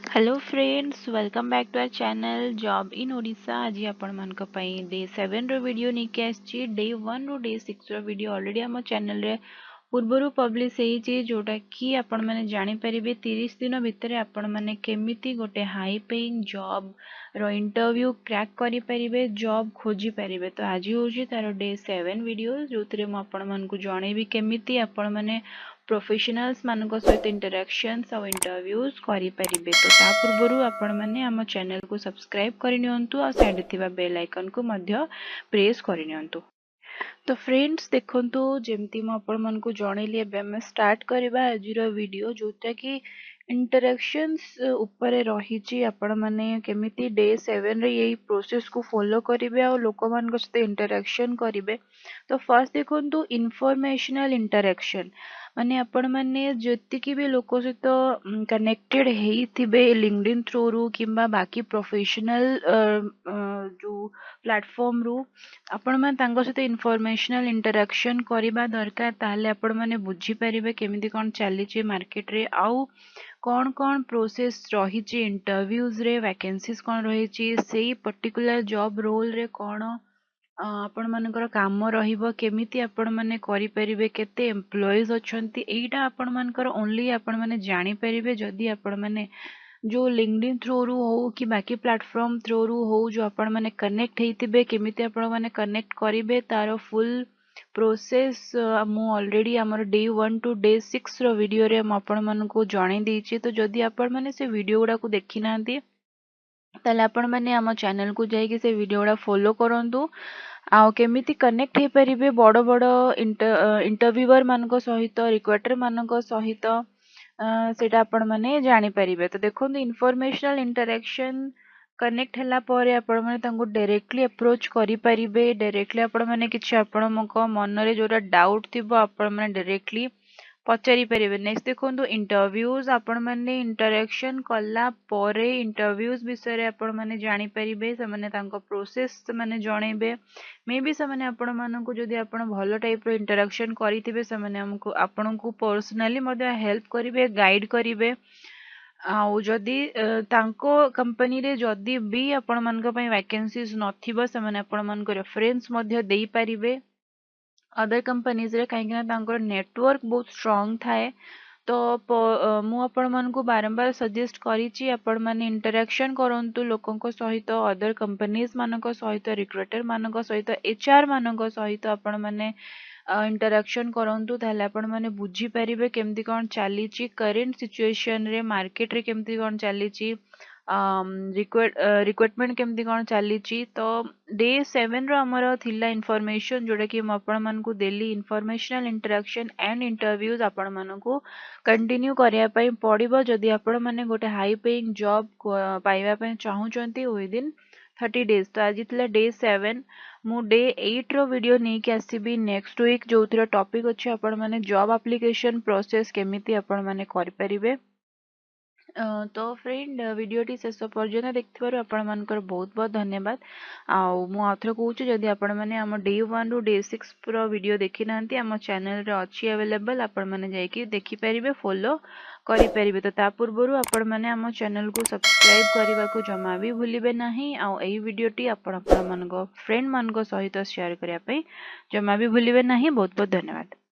Hello friends, welcome back to our channel job in Odisha. आज आपण मानक पई डे 7 रो वीडियो निके आछि। डे 1 रो डे 6 रो वीडियो ऑलरेडी हम चैनल रे पूर्वरु पब्लिश होईछि, जोटा कि आपण माने जानि परिबे 30 दिन भितर आपण माने केमिति गोटे हाई पेइंग जॉब रो इंटरव्यू क्रैक करि परिबे, जॉब खोजी परिबे। तो आज होछि तारो डे 7 वीडियो, जोतरे म आपण मानकु जणेबी केमिति आपण माने प्रोफेशनल्स मानक सहित इंटरैक्शंस और इंटरव्यूज करि परिबे। तो ता पूर्वरु आपण माने हम चैनल को सब्सक्राइब करि नियंतु और साइड थिबा बेल आइकन को मध्य प्रेस करि नियंतु। तो फ्रेंड्स देखंतु, जेमती म आपण मन को जणेली एबे हम स्टार्ट करबा आजिरो वीडियो, जोटा कि इंटरैक्शंस ऊपर रहिछि। आपण माने केमिति डे 7 रे यही प्रोसेस को फॉलो करिवे और लोक मान सहित इंटरैक्शन करिवे। तो फर्स्ट देखंतु इन्फॉर्मेशनल इंटरैक्शन माने आपण माने जतिकि भी लोक सहित कनेक्टेड हेइथिबे लिंक्डइन थ्रू रु किंबा बाकी प्रोफेशनल जो प्लेटफॉर्म रु आपण माने तांको सहित इन्फॉर्मेशनल इंटरैक्शन करिबा दरकार। ताहले आपण माने बुझी परिबे केमिति कोन चली छि मार्केट रे, आउ कौन कौन प्रोसेस रही इंटरव्यूज रे, वैकेंसीज कौन रही से पर्टिकुलर जॉब रोल रे कौन आपण मानकर काम रहिबो, केमिति आपण माने करि परिबे, केते एम्प्लॉइज अछंती। एइटा आपण मानकर ओनली आपण माने जानि परिबे जदि आपण माने जो लिंक्डइन थ्रू रु हो कि बाकी प्लेटफॉर्म थ्रू रु हो, जो आपण माने कनेक्ट हेइतिबे, केमिति आपण माने कनेक्ट करिबे तारो फुल प्रोसेस मु ऑलरेडी हमर डे 1 टू डे 6 रो वीडियो रे हम आपण मानको जणाई देछि। तो जदि आपण माने से वीडियो गुडा को देखि नांती ताले आपण माने हम चैनल को जाई कि से वीडियो गुडा फॉलो करंतु। आउ केमिति कनेक्ट हे परिबे बड़ बड़ इंटरव्यूअर मानको सहित, रिक्रूटर मानको सहित, सेटा आपण माने जानि परिबे। तो देखोन इन्फॉर्मेशनल इंटरैक्शन कनेक्ट हला परे आपण माने तांको डायरेक्टली अप्रोच करि परिबे। डायरेक्टली आपण माने किछि आपण मको मन रे जोरा डाउट थिबो आपण माने डायरेक्टली पचारि परिबे। नेक्स्ट देखोन इंटरव्यूज आपण माने इंटरैक्शन कला परे इंटरव्यूज विषय रे आपण माने जानि परिबे। से माने तांको प्रोसेस माने जणेबे। मे बी से माने आपण मानकु जदि आपण भलो टाइप रो इंटरैक्शन करिथिबे, से माने हमकु आपनकु पर्सनली मध्य हेल्प करिवे, गाइड करिवे। आउ जदि तांको कंपनी रे जदि भी आपण मानक पई वैकेंसीज नथिबो, से माने आपण मानक रेफरेंस मध्य देई परिवे अदर कंपनीज रे, काहे कि तांकर नेटवर्क बहुत स्ट्रांग थाए। तो मु आपण मानकु बारंबार सजेस्ट करिछि आपण माने इंटरैक्शन करंतु लोकंको सहित, अदर कंपनीज मानको सहित, रिक्रूटर मानको सहित, एचआर मानको सहित आपण माने इंटरैक्शन करंतु। ताहले आपण माने बुझी परिबे केमति कोन चलीछि करंट सिचुएशन रे, मार्केट रे केमति कोन चलीछि, रिक्रूटमेंट केमति कोन चलीछि। तो डे 7 रो हमर थिला इन्फॉर्मेशन, जोडा कि हम आपण मानकु देली इन्फॉर्मेशनल इंटरैक्शन एंड इंटरव्यूज आपण मानकु कंटिन्यू करिया पई पड़िबो जदि आपण माने गोटे हाई पेइंग जॉब पाइबा पई चाहूचंती विद इन 30 डेज। तो आज थिला डे 7, मु डे 8 रो वीडियो नै के आसीबी नेक्स्ट वीक, जोथिरा टॉपिक अछि आपण माने जॉब एप्लीकेशन प्रोसेस केमिति आपण माने करि परिबे। तो फ्रेंड वीडियोटी शेष पर्यटन देखिबार आपण मानकर बहुत बहुत धन्यवाद। आउ मु आथर कहूची जदि आपण माने हम डे 1 रु डे 6 प्रो वीडियो देखि नांती, हम चैनल रे अछि अवेलेबल, आपण माने जाई कि देखि परिबे, फॉलो करि परिबे। तो ता पूर्वरु आपण माने हम चैनल को सब्सक्राइब करबा को जमा भी भूलिबे नाही। आउ एई वीडियोटी आपण मानको फ्रेंड मानको सहित शेयर करिया पई जमा भी भूलिबे नाही। बहुत बहुत धन्यवाद।